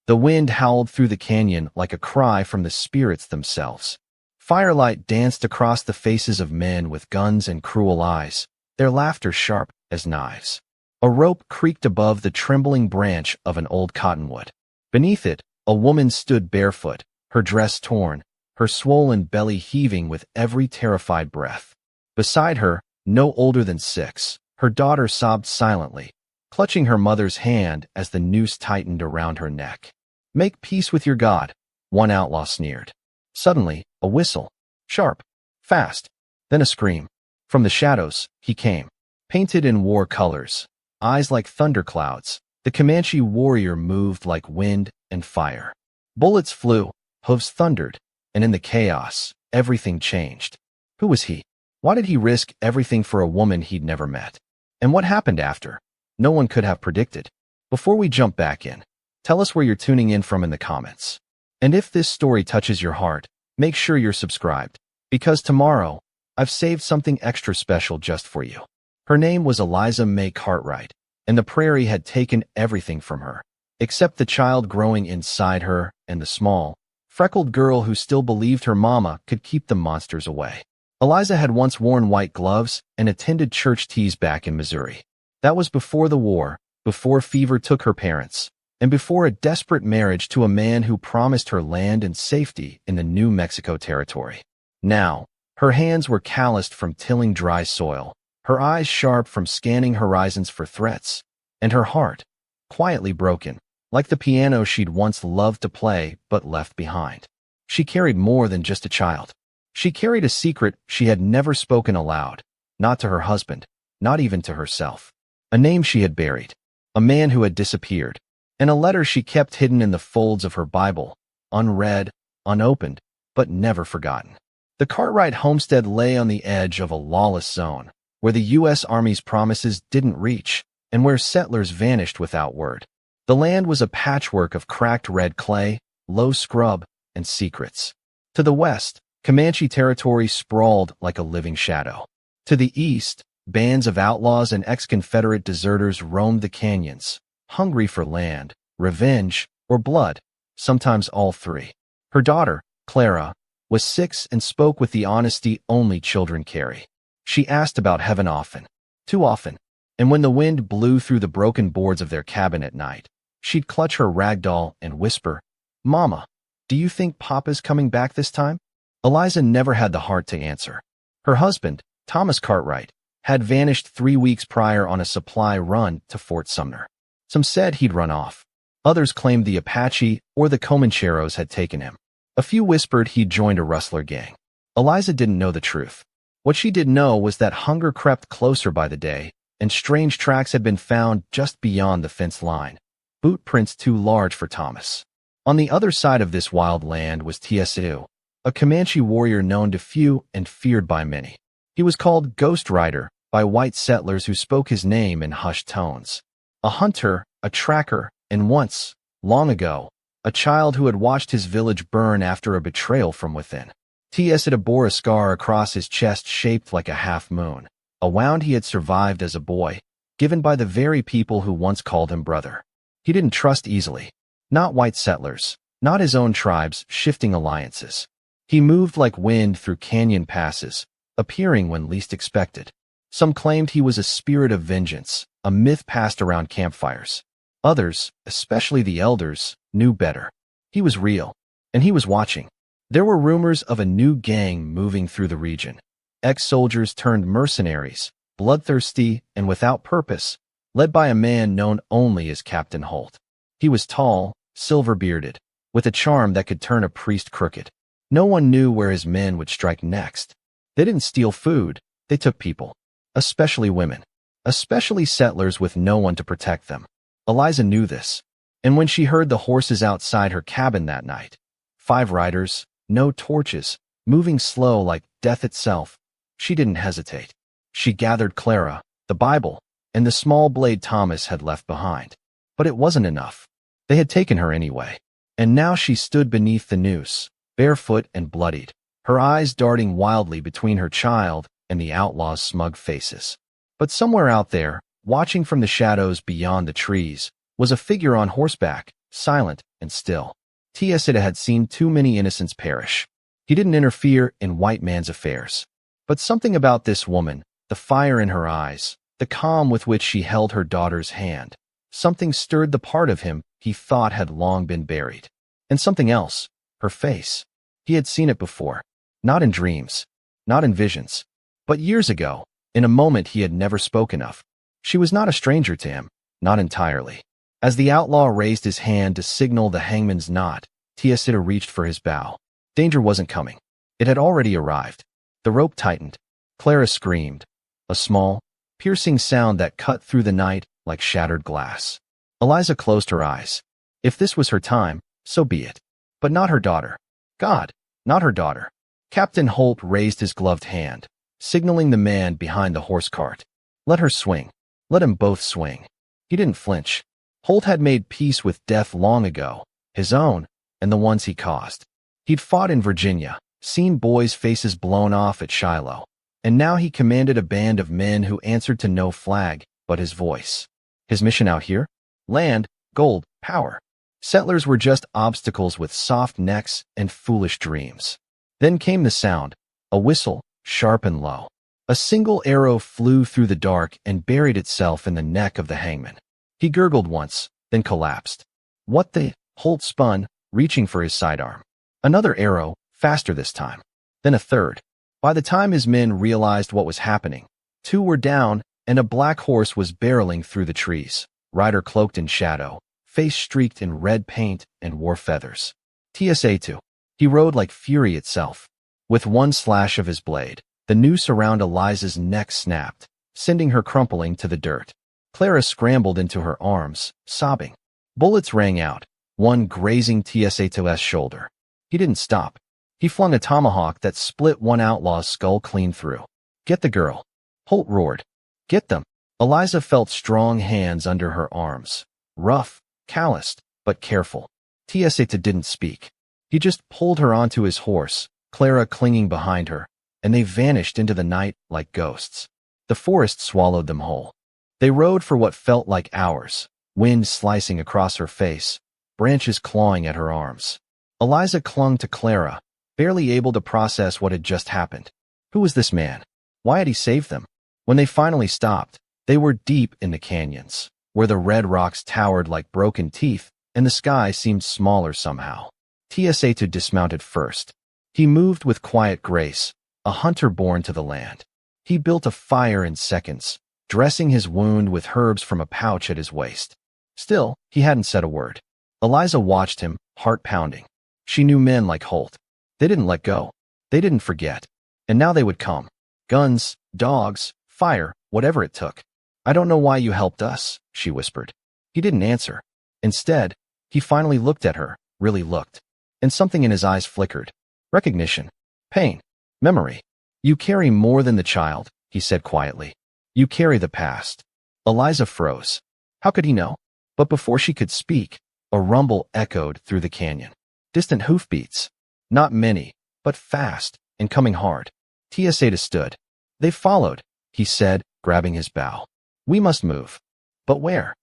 The wind howled through the canyon like a cry from the spirits themselves. Firelight danced across the faces of men with guns and cruel eyes, their laughter sharp as knives. A rope creaked above the trembling branch of an old cottonwood. Beneath it, a woman stood barefoot, her dress torn, her swollen belly heaving with every terrified breath. Beside her, no older than 6, her daughter sobbed silently, clutching her mother's hand as the noose tightened around her neck. "Make peace with your God," one outlaw sneered. Suddenly, a whistle. Sharp. Fast. Then a scream. From the shadows, he came. Painted in war colors, eyes like thunderclouds, the Comanche warrior moved like wind and fire. Bullets flew, hooves thundered, and in the chaos, everything changed. Who was he? Why did he risk everything for a woman he'd never met? And what happened after? No one could have predicted. Before we jump back in, tell us where you're tuning in from in the comments. And if this story touches your heart, make sure you're subscribed, because tomorrow, I've saved something extra special just for you. Her name was Eliza May Cartwright, and the prairie had taken everything from her, except the child growing inside her and the small, freckled girl who still believed her mama could keep the monsters away. Eliza had once worn white gloves and attended church teas back in Missouri. That was before the war, before fever took her parents, and before a desperate marriage to a man who promised her land and safety in the New Mexico territory. Now, her hands were calloused from tilling dry soil, her eyes sharp from scanning horizons for threats, and her heart, quietly broken, like the piano she'd once loved to play but left behind. She carried more than just a child. She carried a secret she had never spoken aloud, not to her husband, not even to herself. A name she had buried, a man who had disappeared, and a letter she kept hidden in the folds of her Bible, unread, unopened, but never forgotten. The Cartwright homestead lay on the edge of a lawless zone, where the U.S. Army's promises didn't reach, and where settlers vanished without word. The land was a patchwork of cracked red clay, low scrub, and secrets. To the west, Comanche territory sprawled like a living shadow. To the east, bands of outlaws and ex-Confederate deserters roamed the canyons, hungry for land, revenge, or blood, sometimes all three. Her daughter, Clara, was 6 and spoke with the honesty only children carry. She asked about heaven often, too often, and when the wind blew through the broken boards of their cabin at night, she'd clutch her rag doll and whisper, "Mama, do you think Papa's coming back this time?" Eliza never had the heart to answer. Her husband, Thomas Cartwright, had vanished 3 weeks prior on a supply run to Fort Sumner. Some said he'd run off. Others claimed the Apache or the Comancheros had taken him. A few whispered he'd joined a rustler gang. Eliza didn't know the truth. What she did know was that hunger crept closer by the day, and strange tracks had been found just beyond the fence line, boot prints too large for Thomas. On the other side of this wild land was Tsu, a Comanche warrior known to few and feared by many. He was called Ghost Rider by white settlers who spoke his name in hushed tones. A hunter, a tracker, and once, long ago, a child who had watched his village burn after a betrayal from within. Tsu bore a scar across his chest shaped like a half moon, a wound he had survived as a boy, given by the very people who once called him brother. He didn't trust easily. Not white settlers, not his own tribe's shifting alliances. He moved like wind through canyon passes, appearing when least expected. Some claimed he was a spirit of vengeance, a myth passed around campfires. Others, especially the elders, knew better. He was real, and he was watching. There were rumors of a new gang moving through the region. Ex-soldiers turned mercenaries, bloodthirsty and without purpose, led by a man known only as Captain Holt. He was tall, silver-bearded, with a charm that could turn a priest crooked. No one knew where his men would strike next. They didn't steal food, they took people. Especially women. Especially settlers with no one to protect them. Eliza knew this, and when she heard the horses outside her cabin that night, 5 riders, no torches, moving slow like death itself, she didn't hesitate. She gathered Clara, the Bible, and the small blade Thomas had left behind. But it wasn't enough. They had taken her anyway, and now she stood beneath the noose, barefoot and bloodied, her eyes darting wildly between her child and the outlaws' smug faces. But somewhere out there, watching from the shadows beyond the trees, was a figure on horseback, silent and still. Tiesita had seen too many innocents perish. He didn't interfere in white man's affairs. But something about this woman, the fire in her eyes, the calm with which she held her daughter's hand, something stirred the part of him he thought had long been buried. And something else, her face. He had seen it before. Not in dreams, not in visions, but years ago, in a moment he had never spoken of. She was not a stranger to him, not entirely. As the outlaw raised his hand to signal the hangman's knot, Tiesita reached for his bow. Danger wasn't coming. It had already arrived. The rope tightened. Clara screamed, a small, piercing sound that cut through the night like shattered glass. Eliza closed her eyes. If this was her time, so be it. But not her daughter. God, not her daughter. Captain Holt raised his gloved hand, signaling the man behind the horse cart. Let her swing. Let them both swing. He didn't flinch. Holt had made peace with death long ago, his own and the ones he caused. He'd fought in Virginia, seen boys' faces blown off at Shiloh, and now he commanded a band of men who answered to no flag but his voice. His mission out here? Land, gold, power. Settlers were just obstacles with soft necks and foolish dreams. Then came the sound, a whistle, sharp and low. A single arrow flew through the dark and buried itself in the neck of the hangman. He gurgled once, then collapsed. What the? Holt spun, reaching for his sidearm. Another arrow, faster this time. Then a third. By the time his men realized what was happening, two were down and a black horse was barreling through the trees, rider cloaked in shadow, face streaked in red paint and wore feathers. TSA-2. He rode like fury itself. With one slash of his blade, the noose around Eliza's neck snapped, sending her crumpling to the dirt. Clara scrambled into her arms, sobbing. Bullets rang out, one grazing TSA-2's shoulder. He didn't stop. He flung a tomahawk that split one outlaw's skull clean through. Get the girl. Holt roared. Get them. Eliza felt strong hands under her arms. Rough, calloused, but careful. TSA-2 didn't speak. He just pulled her onto his horse, Clara clinging behind her, and they vanished into the night like ghosts. The forest swallowed them whole. They rode for what felt like hours, wind slicing across her face, branches clawing at her arms. Eliza clung to Clara, barely able to process what had just happened. Who was this man? Why had he saved them? When they finally stopped, they were deep in the canyons, where the red rocks towered like broken teeth and the sky seemed smaller somehow. TSA-2 dismounted first. He moved with quiet grace, a hunter born to the land. He built a fire in seconds, dressing his wound with herbs from a pouch at his waist. Still, he hadn't said a word. Eliza watched him, heart pounding. She knew men like Holt. They didn't let go. They didn't forget. And now they would come. Guns, dogs, fire, whatever it took. I don't know why you helped us, she whispered. He didn't answer. Instead, he finally looked at her, really looked. And something in his eyes flickered. Recognition. Pain. Memory. You carry more than the child, he said quietly. You carry the past. Eliza froze. How could he know? But before she could speak, a rumble echoed through the canyon. Distant hoofbeats. Not many, but fast, and coming hard. TSA-2 stood. They followed, he said, grabbing his bow. We must move. But where?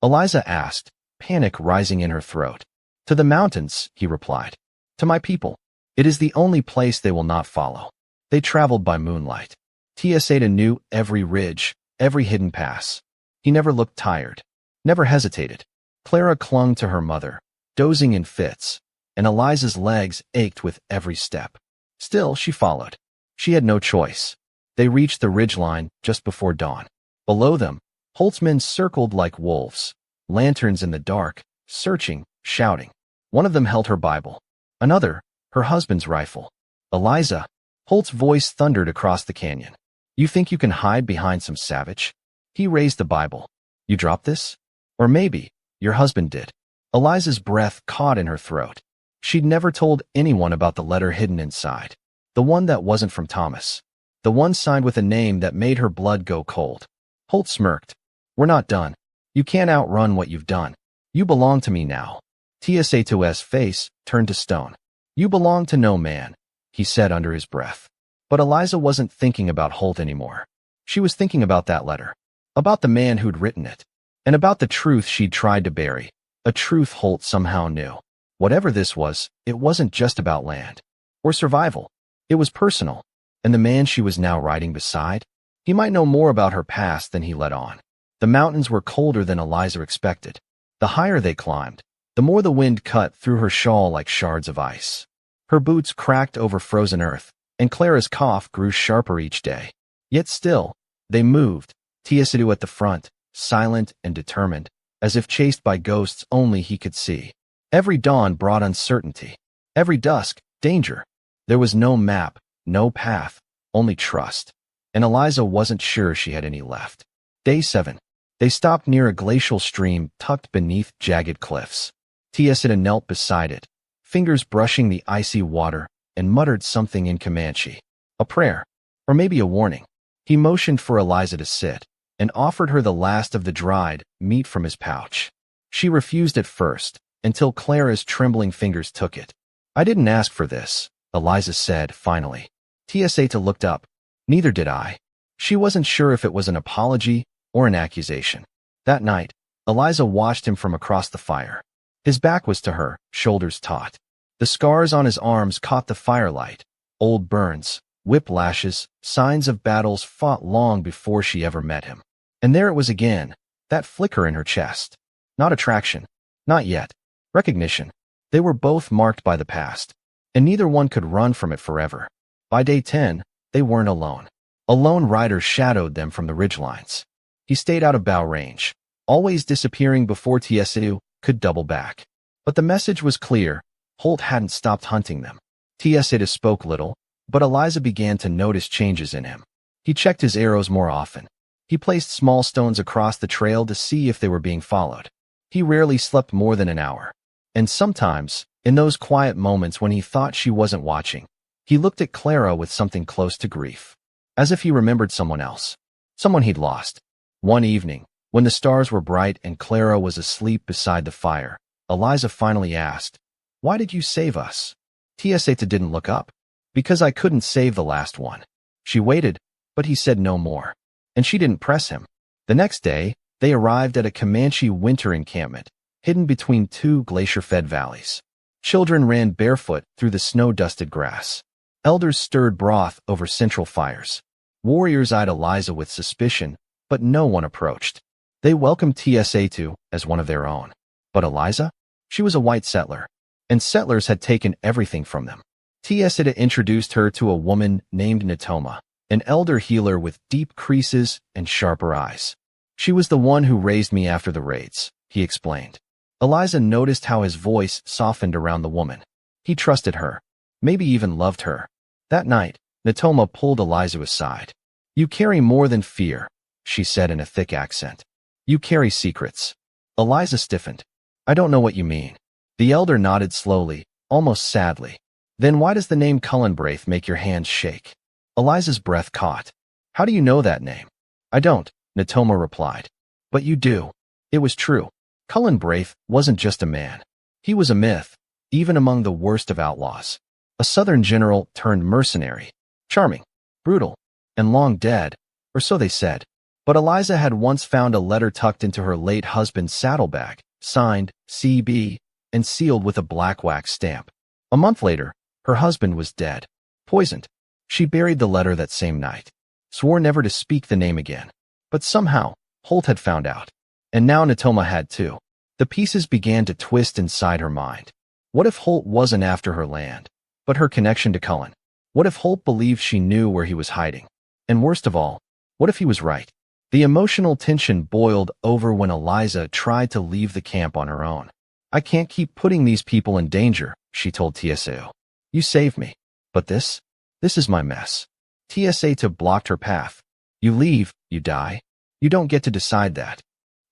Eliza asked, panic rising in her throat. To the mountains, he replied. To my people. It is the only place they will not follow. They traveled by moonlight. TSA-2 knew every ridge, every hidden pass. He never looked tired, never hesitated. Clara clung to her mother, dozing in fits, and Eliza's legs ached with every step. Still, she followed. She had no choice. They reached the ridgeline just before dawn. Below them, Holt's men circled like wolves, lanterns in the dark, searching, shouting. One of them held her Bible. Another, her husband's rifle. Eliza, Holt's voice thundered across the canyon. You think you can hide behind some savage? He raised the Bible. You dropped this? Or maybe, your husband did. Eliza's breath caught in her throat. She'd never told anyone about the letter hidden inside. The one that wasn't from Thomas. The one signed with a name that made her blood go cold. Holt smirked. We're not done. You can't outrun what you've done. You belong to me now. TSA-2's face turned to stone. You belong to no man, he said under his breath. But Eliza wasn't thinking about Holt anymore. She was thinking about that letter. About the man who'd written it. And about the truth she'd tried to bury. A truth Holt somehow knew. Whatever this was, it wasn't just about land or survival. It was personal, and the man she was now riding beside, he might know more about her past than he let on. The mountains were colder than Eliza expected. The higher they climbed, the more the wind cut through her shawl like shards of ice. Her boots cracked over frozen earth, and Clara's cough grew sharper each day. Yet still, they moved, Teosidu at the front, silent and determined, as if chased by ghosts only he could see. Every dawn brought uncertainty. Every dusk, danger. There was no map, no path, only trust. And Eliza wasn't sure she had any left. Day 7. They stopped near a glacial stream tucked beneath jagged cliffs. Teosidu knelt beside it, fingers brushing the icy water, and muttered something in Comanche. A prayer. Or maybe a warning. He motioned for Eliza to sit, and offered her the last of the dried meat from his pouch. She refused at first, until Clara's trembling fingers took it. "I didn't ask for this," Eliza said finally. Teosidu looked up. Neither did I. She wasn't sure if it was an apology or an accusation. That night, Eliza watched him from across the fire. His back was to her, shoulders taut. The scars on his arms caught the firelight. Old burns, whiplashes, signs of battles fought long before she ever met him. And there it was again, that flicker in her chest. Not attraction. Not yet. Recognition. They were both marked by the past, and neither one could run from it forever. By day 10, they weren't alone. A lone rider shadowed them from the ridgelines. He stayed out of bow range, always disappearing before Teosidu could double back. But the message was clear. Holt hadn't stopped hunting them. Teosidu spoke little, but Eliza began to notice changes in him. He checked his arrows more often. He placed small stones across the trail to see if they were being followed. He rarely slept more than an hour. And sometimes, in those quiet moments when he thought she wasn't watching, he looked at Clara with something close to grief, as if he remembered someone else, someone he'd lost. One evening, when the stars were bright and Clara was asleep beside the fire, Eliza finally asked, "Why did you save us?" Teosidu didn't look up. "Because I couldn't save the last one." She waited, but he said no more, and she didn't press him. The next day, they arrived at a Comanche winter encampment, hidden between two glacier-fed valleys. Children ran barefoot through the snow-dusted grass. Elders stirred broth over central fires. Warriors eyed Eliza with suspicion, but no one approached. They welcomed Teosidu as one of their own. But Eliza? She was a white settler, and settlers had taken everything from them. Teosidu introduced her to a woman named Natoma, an elder healer with deep creases and sharper eyes. "She was the one who raised me after the raids," he explained. Eliza noticed how his voice softened around the woman. He trusted her, maybe even loved her. That night, Natoma pulled Eliza aside. "You carry more than fear," she said in a thick accent. "You carry secrets." Eliza stiffened. "I don't know what you mean." The elder nodded slowly, almost sadly. "Then why does the name Cullenbraith make your hands shake?" Eliza's breath caught. "How do you know that name?" "I don't," Natoma replied. "But you do." It was true. Cullenbraith wasn't just a man. He was a myth, even among the worst of outlaws. A southern general turned mercenary. Charming, brutal, and long dead, or so they said. But Eliza had once found a letter tucked into her late husband's saddlebag, signed C.B., and sealed with a black wax stamp. A month later, her husband was dead, poisoned. She buried the letter that same night, swore never to speak the name again. But somehow, Holt had found out. And now Natoma had too. The pieces began to twist inside her mind. What if Holt wasn't after her land, but her connection to Cullen? What if Holt believed she knew where he was hiding? And worst of all, what if he was right? The emotional tension boiled over when Eliza tried to leave the camp on her own. "I can't keep putting these people in danger," she told Teosidu. "You saved me. But this is my mess." Teosidu blocked her path. "You leave, you die. You don't get to decide that."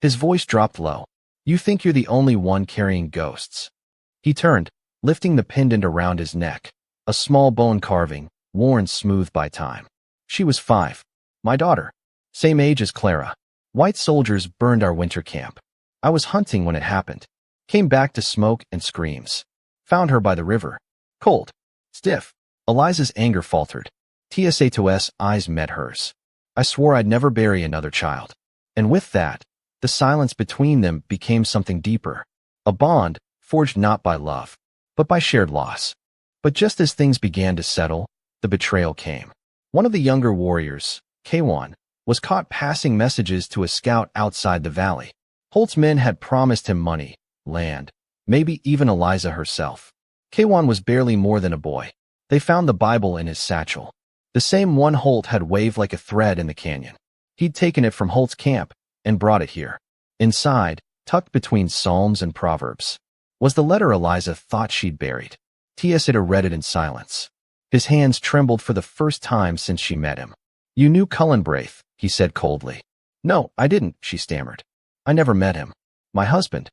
His voice dropped low. "You think you're the only one carrying ghosts." He turned, lifting the pendant around his neck, a small bone carving, worn smooth by time. She was 5. My daughter. Same age as Clara. White soldiers burned our winter camp. I was hunting when it happened. Came back to smoke and screams. Found her by the river. Cold. Stiff. Eliza's anger faltered. Teosidu's eyes met hers. "I swore I'd never bury another child." And with that, the silence between them became something deeper. A bond forged not by love, but by shared loss. But just as things began to settle, the betrayal came. One of the younger warriors, K1, was caught passing messages to a scout outside the valley. Holt's men had promised him money, land, maybe even Eliza herself. K1 was barely more than a boy. They found the Bible in his satchel, the same one Holt had waved like a thread in the canyon. He'd taken it from Holt's camp and brought it here. Inside, tucked between Psalms and Proverbs, was the letter Eliza thought she'd buried. Tiesita read it in silence. His hands trembled for the first time since she met him. "You knew Cullen Braith," he said coldly. "No, I didn't," she stammered. "I never met him. My husband.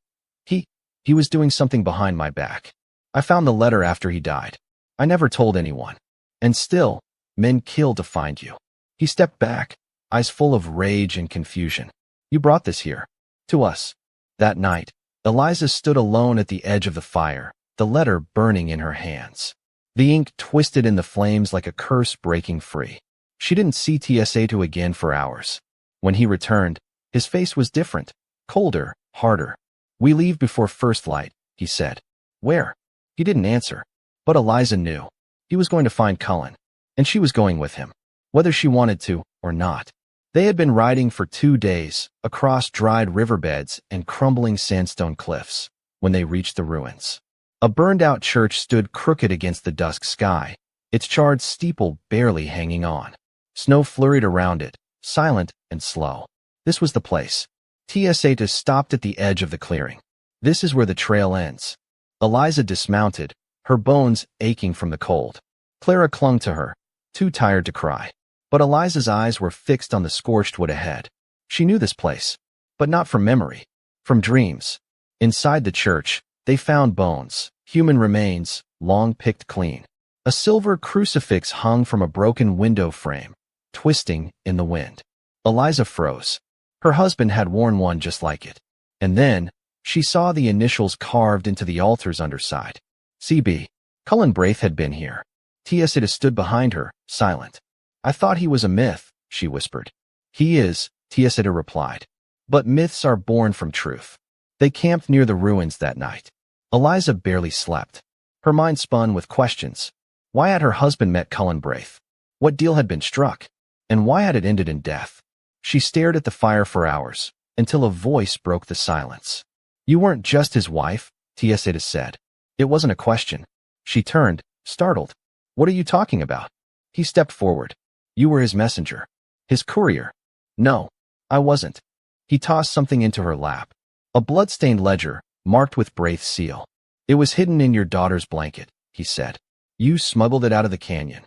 He was doing something behind my back. I found the letter after he died. I never told anyone. And still, men kill to find you." He stepped back, eyes full of rage and confusion. "You brought this here. To us." That night, Eliza stood alone at the edge of the fire, the letter burning in her hands. The ink twisted in the flames like a curse breaking free. She didn't see Tiesatu again for hours. When he returned, his face was different, colder, harder. "We leave before first light," he said. "Where?" He didn't answer. But Eliza knew. He was going to find Cullen, and she was going with him, whether she wanted to or not. They had been riding for 2 days, across dried riverbeds and crumbling sandstone cliffs, when they reached the ruins. A burned-out church stood crooked against the dusk sky, its charred steeple barely hanging on. Snow flurried around it, silent and slow. This was the place. Tiesatu stopped at the edge of the clearing. "This is where the trail ends." Eliza dismounted, her bones aching from the cold. Clara clung to her, too tired to cry. But Eliza's eyes were fixed on the scorched wood ahead. She knew this place, but not from memory, from dreams. Inside the church, they found bones, human remains, long picked clean. A silver crucifix hung from a broken window frame, twisting in the wind. Eliza froze. Her husband had worn one just like it. And then, she saw the initials carved into the altar's underside. CB. Cullen Braith had been here. Tiesita stood behind her, silent. "I thought he was a myth," she whispered. "He is," Tiesita replied. "But myths are born from truth." They camped near the ruins that night. Eliza barely slept. Her mind spun with questions. Why had her husband met Cullen Braith? What deal had been struck? And why had it ended in death? She stared at the fire for hours, until a voice broke the silence. "You weren't just his wife," Tiesita said. It wasn't a question. She turned, startled. "What are you talking about?" He stepped forward. "You were his messenger. His courier." "No, I wasn't." He tossed something into her lap. A blood-stained ledger, marked with Braith's seal. "It was hidden in your daughter's blanket," he said. "You smuggled it out of the canyon."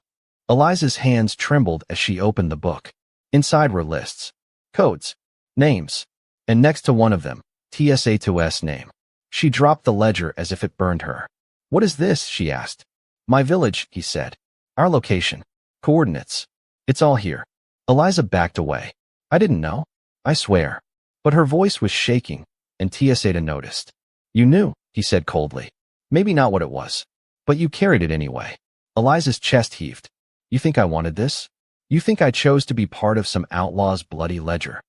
Eliza's hands trembled as she opened the book. Inside were lists, codes, names, and next to one of them, Tiesatu's name. She dropped the ledger as if it burned her. "What is this?" she asked. "My village," he said. "Our location. Coordinates. It's all here." Eliza backed away. "I didn't know. I swear." But her voice was shaking, and Tiesatu noticed. "You knew," he said coldly. "Maybe not what it was. But you carried it anyway." Eliza's chest heaved. "You think I wanted this? You think I chose to be part of some outlaw's bloody ledger?"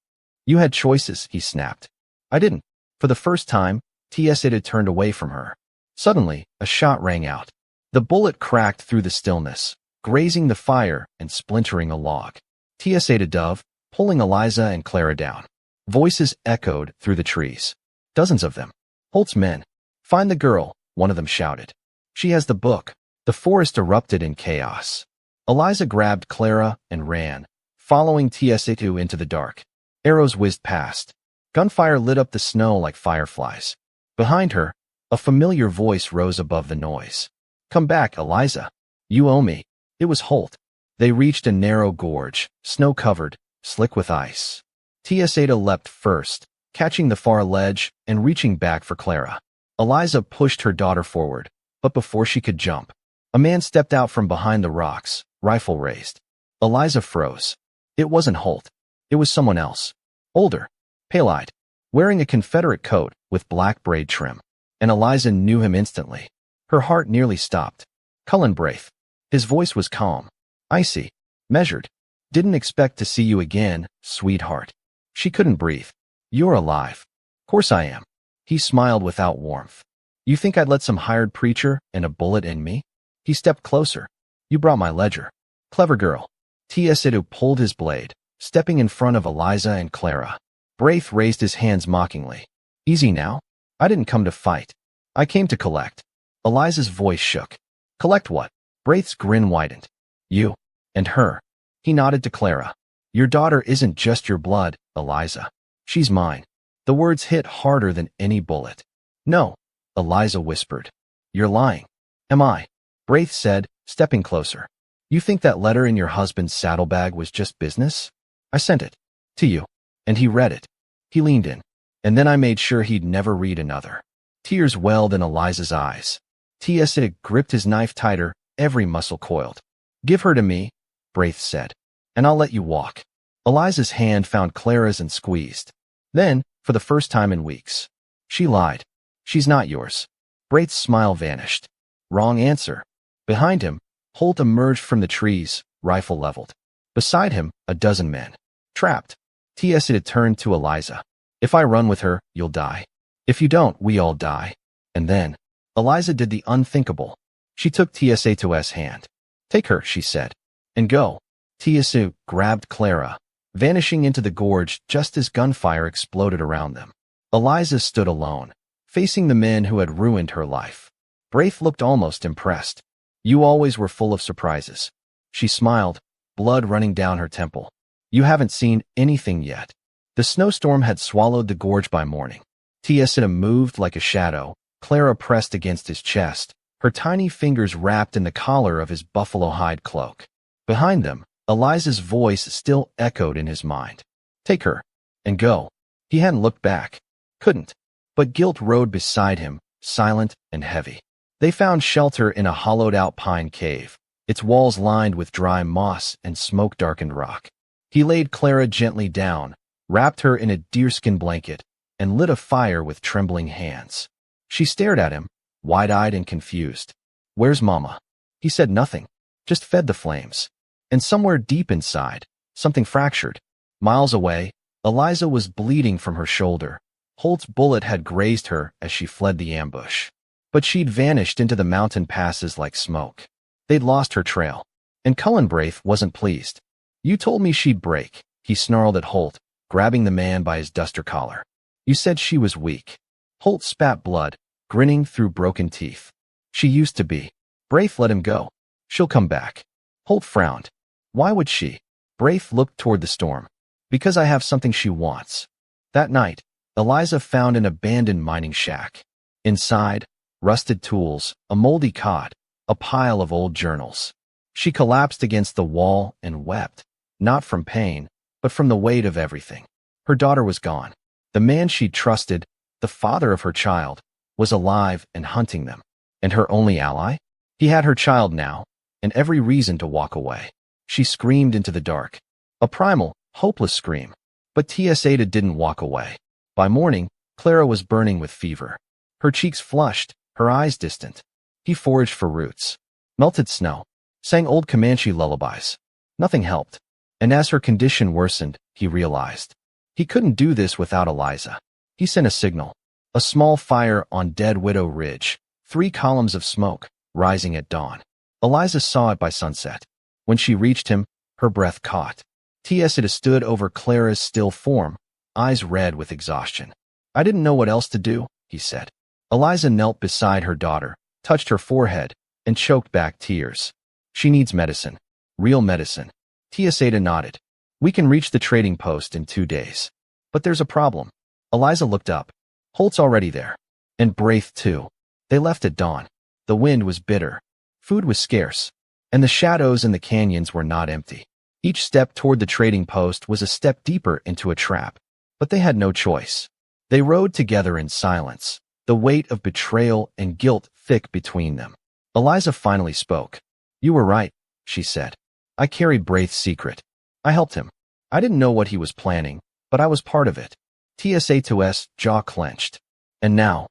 "You had choices," he snapped. "I didn't." For the first time, Tiesatu turned away from her. Suddenly, a shot rang out. The bullet cracked through the stillness, grazing the fire and splintering a log. Tiesatu dove, pulling Eliza and Clara down. Voices echoed through the trees. Dozens of them. Holt's men. "Find the girl," one of them shouted. "She has the book." The forest erupted in chaos. Eliza grabbed Clara and ran, following Tiesatu into the dark. Arrows whizzed past. Gunfire lit up the snow like fireflies. Behind her, a familiar voice rose above the noise. "Come back, Eliza. You owe me." It was Holt. They reached a narrow gorge, snow-covered, slick with ice. Tiesatu leapt first, catching the far ledge and reaching back for Clara. Eliza pushed her daughter forward, but before she could jump, a man stepped out from behind the rocks, rifle raised. Eliza froze. It wasn't Holt. It was someone else. Older, pale-eyed, wearing a Confederate coat with black braid trim. And Eliza knew him instantly. Her heart nearly stopped. Cullen Braith. His voice was calm, icy, measured. "Didn't expect to see you again, sweetheart." She couldn't breathe. "You're alive." "Course I am." He smiled without warmth. You think I'd let some hired preacher and a bullet in me? He stepped closer. You brought my ledger. Clever girl. Tiesidou pulled his blade, stepping in front of Eliza and Clara. Braith raised his hands mockingly. Easy now. I didn't come to fight. I came to collect. Eliza's voice shook. Collect what? Braith's grin widened. You. And her. He nodded to Clara. Your daughter isn't just your blood, Eliza. She's mine. The words hit harder than any bullet. No, Eliza whispered. You're lying. Am I? Braith said, stepping closer. You think that letter in your husband's saddlebag was just business? I sent it. To you. And he read it. He leaned in. And then I made sure he'd never read another. Tears welled in Eliza's eyes. Tiesidou gripped his knife tighter, every muscle coiled. Give her to me, Braith said. And I'll let you walk. Eliza's hand found Clara's and squeezed. Then, for the first time in weeks, she lied. She's not yours. Braith's smile vanished. Wrong answer. Behind him, Holt emerged from the trees, rifle leveled. Beside him, a dozen men. Trapped. Tiesidou turned to Eliza. If I run with her, you'll die. If you don't, we all die. And then, Eliza did the unthinkable. She took Tiesidou's hand. Take her, she said. And go. Tiesidou grabbed Clara, vanishing into the gorge just as gunfire exploded around them. Eliza stood alone, facing the men who had ruined her life. Braith looked almost impressed. You always were full of surprises. She smiled, blood running down her temple. You haven't seen anything yet. The snowstorm had swallowed the gorge by morning. Tiesidou moved like a shadow. Clara pressed against his chest, her tiny fingers wrapped in the collar of his buffalo hide cloak. Behind them, Eliza's voice still echoed in his mind. Take her. And go. He hadn't looked back. Couldn't. But guilt rode beside him, silent and heavy. They found shelter in a hollowed-out pine cave, its walls lined with dry moss and smoke-darkened rock. He laid Clara gently down, wrapped her in a deerskin blanket, and lit a fire with trembling hands. She stared at him, wide-eyed and confused. Where's Mama? He said nothing, just fed the flames. And somewhere deep inside, something fractured. Miles away, Eliza was bleeding from her shoulder. Holt's bullet had grazed her as she fled the ambush. But she'd vanished into the mountain passes like smoke. They'd lost her trail. And Cullen Braith wasn't pleased. You told me she'd break, he snarled at Holt, grabbing the man by his duster collar. You said she was weak. Holt spat blood, grinning through broken teeth. She used to be. Braith let him go. She'll come back. Holt frowned. Why would she? Braith looked toward the storm. Because I have something she wants. That night, Eliza found an abandoned mining shack. Inside, rusted tools, a moldy cot, a pile of old journals. She collapsed against the wall and wept, not from pain, but from the weight of everything. Her daughter was gone. The man she'd trusted, the father of her child, was alive and hunting them. And her only ally? He had her child now, and every reason to walk away. She screamed into the dark. A primal, hopeless scream. But Tiesidou didn't walk away. By morning, Clara was burning with fever. Her cheeks flushed, her eyes distant. He foraged for roots. Melted snow. Sang old Comanche lullabies. Nothing helped. And as her condition worsened, he realized. He couldn't do this without Eliza. He sent a signal. A small fire on Dead Widow Ridge. 3 columns of smoke, rising at dawn. Eliza saw it by sunset. When she reached him, her breath caught. Tiesidou stood over Clara's still form, eyes red with exhaustion. I didn't know what else to do, he said. Eliza knelt beside her daughter, touched her forehead, and choked back tears. She needs medicine. Real medicine. Tiesidou nodded. We can reach the trading post in 2 days. But there's a problem. Eliza looked up. Holt's already there. And Braith too. They left at dawn. The wind was bitter. Food was scarce. And the shadows in the canyons were not empty. Each step toward the trading post was a step deeper into a trap. But they had no choice. They rode together in silence, the weight of betrayal and guilt thick between them. Eliza finally spoke. You were right, she said. I carried Braith's secret. I helped him. I didn't know what he was planning, but I was part of it. Tiesidou's jaw clenched. And now,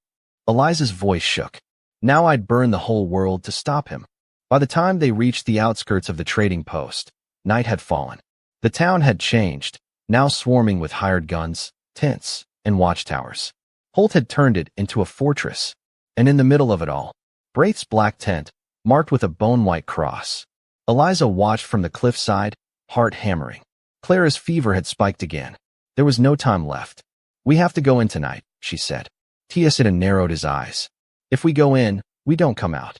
Eliza's voice shook. Now I'd burn the whole world to stop him. By the time they reached the outskirts of the trading post, night had fallen. The town had changed, now swarming with hired guns, tents, and watchtowers. Holt had turned it into a fortress. And in the middle of it all, Braith's black tent, marked with a bone-white cross. Eliza watched from the cliffside, heart hammering. Clara's fever had spiked again. There was no time left. "We have to go in tonight," she said. Tiasita narrowed his eyes. "If we go in, we don't come out."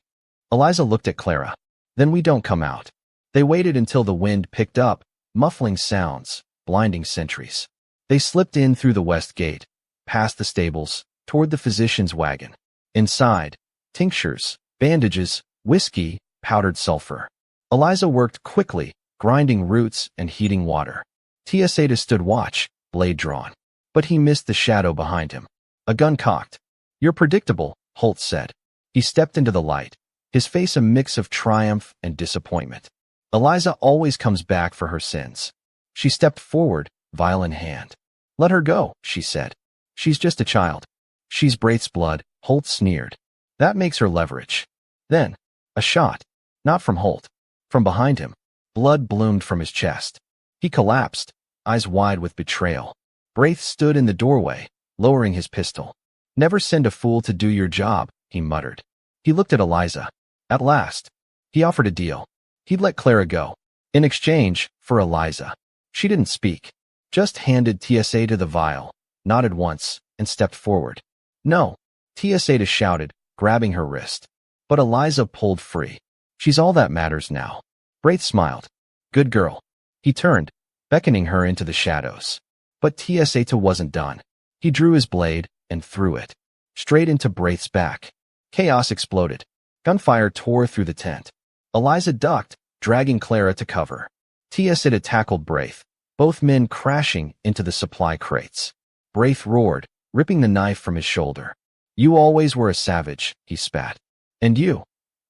Eliza looked at Clara. "Then we don't come out." They waited until the wind picked up, muffling sounds, blinding sentries. They slipped in through the west gate, past the stables, toward the physician's wagon. Inside, tinctures, bandages, whiskey, powdered sulfur. Eliza worked quickly, grinding roots and heating water. Tiasita stood watch, blade drawn. But he missed the shadow behind him. A gun cocked. "You're predictable," Holt said. He stepped into the light, his face a mix of triumph and disappointment. "Eliza always comes back for her sins." She stepped forward, vial in hand. "Let her go," she said. "She's just a child." "She's Braith's blood," Holt sneered. "That makes her leverage." Then, a shot. Not from Holt. From behind him. Blood bloomed from his chest. He collapsed, eyes wide with betrayal. Braith stood in the doorway, lowering his pistol. "Never send a fool to do your job," he muttered. He looked at Eliza. At last, he offered a deal. He'd let Clara go. In exchange for Eliza. She didn't speak. Just handed Tiasita the vial, nodded once, and stepped forward. "No," Tiasita shouted, grabbing her wrist. But Eliza pulled free. "She's all that matters now." Braith smiled. "Good girl." He turned, beckoning her into the shadows. But Tiasita wasn't done. He drew his blade and threw it. Straight into Braith's back. Chaos exploded. Gunfire tore through the tent. Eliza ducked, dragging Clara to cover. Tiasita tackled Braith, both men crashing into the supply crates. Braith roared, ripping the knife from his shoulder. "You always were a savage," he spat. "And you,"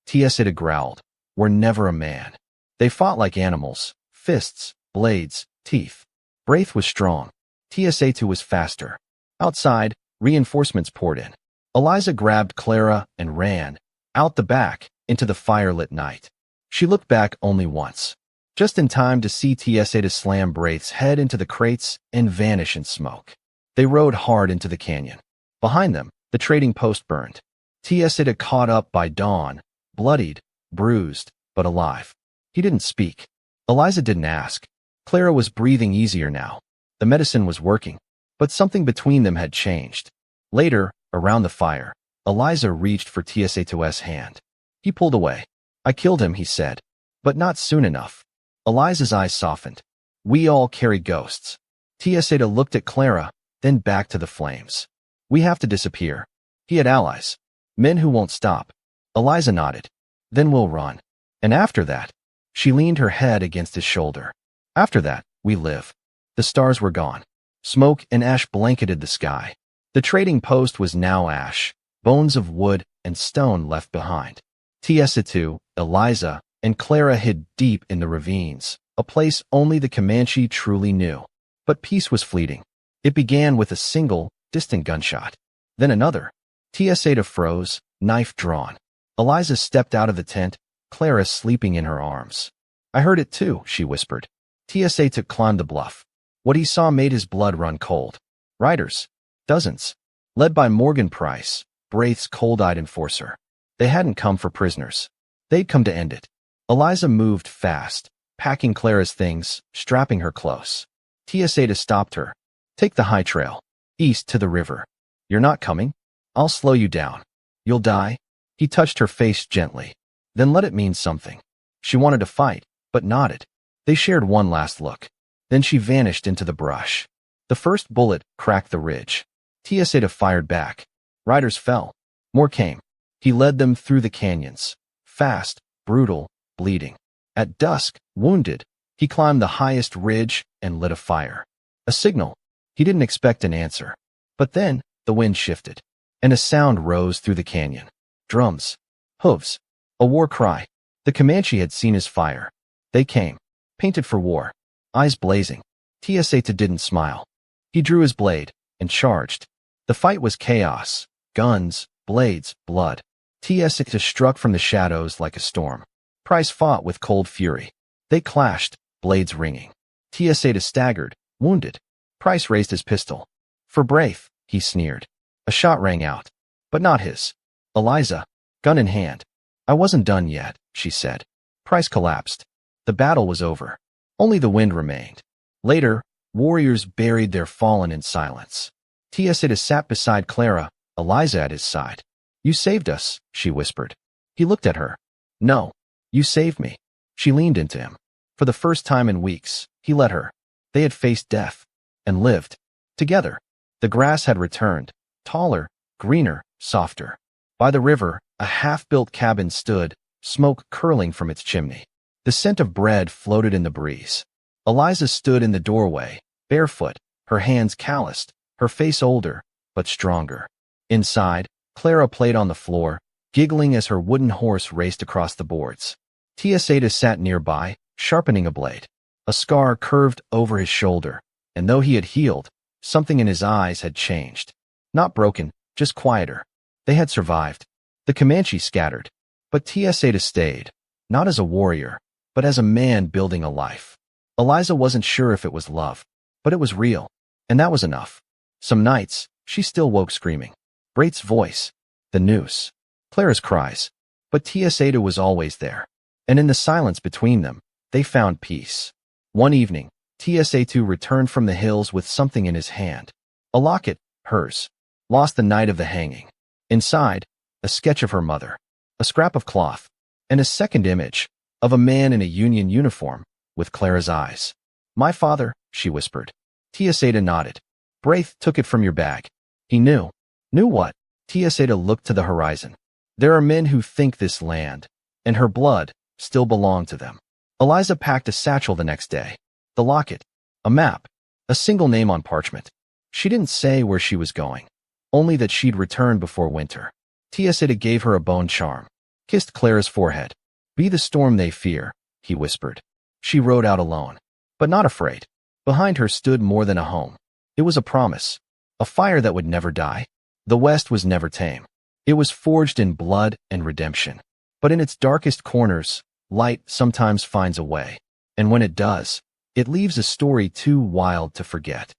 Tiasita growled, "were never a man." They fought like animals, fists, blades, teeth. Braith was strong. Tiasita was faster. Outside, reinforcements poured in. Eliza grabbed Clara and ran, out the back, into the firelit night. She looked back only once, just in time to see Tiasita slam Braith's head into the crates and vanish in smoke. They rode hard into the canyon. Behind them, the trading post burned. Tiasita caught up by dawn, bloodied, bruised, but alive. He didn't speak. Eliza didn't ask. Clara was breathing easier now. The medicine was working, but something between them had changed. Later, around the fire, Eliza reached for Tiasita's hand. He pulled away. "I killed him," he said, "but not soon enough." Eliza's eyes softened. "We all carry ghosts." Tiasita looked at Clara, then back to the flames. "We have to disappear." He had allies. Men who won't stop. Eliza nodded. "Then we'll run. And after that," she leaned her head against his shoulder. "After that, we live." The stars were gone. Smoke and ash blanketed the sky. The trading post was now ash, bones of wood and stone left behind. Tiasita, Eliza, and Clara hid deep in the ravines, a place only the Comanche truly knew. But peace was fleeting. It began with a single, distant gunshot. Then another. Tiasita froze, knife drawn. Eliza stepped out of the tent, Clara sleeping in her arms. "I heard it too," she whispered. Tiasita climbed the bluff. What he saw made his blood run cold. Riders. Dozens. Led by Morgan Price, Braith's cold-eyed enforcer. They hadn't come for prisoners. They'd come to end it. Eliza moved fast, packing Clara's things, strapping her close. Tiasita stopped her. "Take the high trail. East to the river. You're not coming? I'll slow you down. You'll die." He touched her face gently. "Then let it mean something." She wanted to fight, but nodded. They shared one last look. Then she vanished into the brush. The first bullet cracked the ridge. Tiasita fired back. Riders fell. More came. He led them through the canyons. Fast, brutal, bleeding. At dusk, wounded, he climbed the highest ridge and lit a fire. A signal. He didn't expect an answer. But then, the wind shifted, and a sound rose through the canyon. Drums. Hooves. A war cry. The Comanche had seen his fire. They came. Painted for war. Eyes blazing. Tiasita didn't smile. He drew his blade and charged. The fight was chaos. Guns, blades, blood. Tiasita struck from the shadows like a storm. Price fought with cold fury. They clashed, blades ringing. Tiasita staggered, wounded. Price raised his pistol. "For Braith," he sneered. A shot rang out. But not his. Eliza, gun in hand. I wasn't done yet, she said. Price collapsed. The battle was over. Only the wind remained. Later, warriors buried their fallen in silence. Tiesita sat beside Clara, Eliza at his side. You saved us, she whispered. He looked at her. No, you saved me. She leaned into him. For the first time in weeks, he let her. They had faced death and lived together. The grass had returned, taller, greener, softer. By the river, a half-built cabin stood, smoke curling from its chimney. The scent of bread floated in the breeze. Eliza stood in the doorway, barefoot, her hands calloused, her face older, but stronger. Inside, Clara played on the floor, giggling as her wooden horse raced across the boards. Tiesita sat nearby, sharpening a blade. A scar curved over his shoulder, and though he had healed, something in his eyes had changed. Not broken, just quieter. They had survived. The Comanche scattered. But Tiesita stayed, not as a warrior, but as a man building a life. Eliza wasn't sure if it was love, but it was real, and that was enough. Some nights, she still woke screaming. Braith's voice, the noose, Clara's cries. But Tiesita was always there, and in the silence between them, they found peace. One evening, Tiesita returned from the hills with something in his hand. A locket, hers, lost the night of the hanging. Inside, a sketch of her mother, a scrap of cloth, and a second image of a man in a Union uniform with Clara's eyes. My father, she whispered. Tiesita nodded. Braith took it from your bag. He knew. Knew what? Tiesita looked to the horizon. There are men who think this land, and her blood, still belonged to them. Eliza packed a satchel the next day. The locket, a map, a single name on parchment. She didn't say where she was going, only that she'd return before winter. Tiesita gave her a bone charm, kissed Clara's forehead. Be the storm they fear, he whispered. She rode out alone, but not afraid. Behind her stood more than a home. It was a promise, a fire that would never die. The West was never tame. It was forged in blood and redemption. But in its darkest corners, light sometimes finds a way. And when it does, it leaves a story too wild to forget.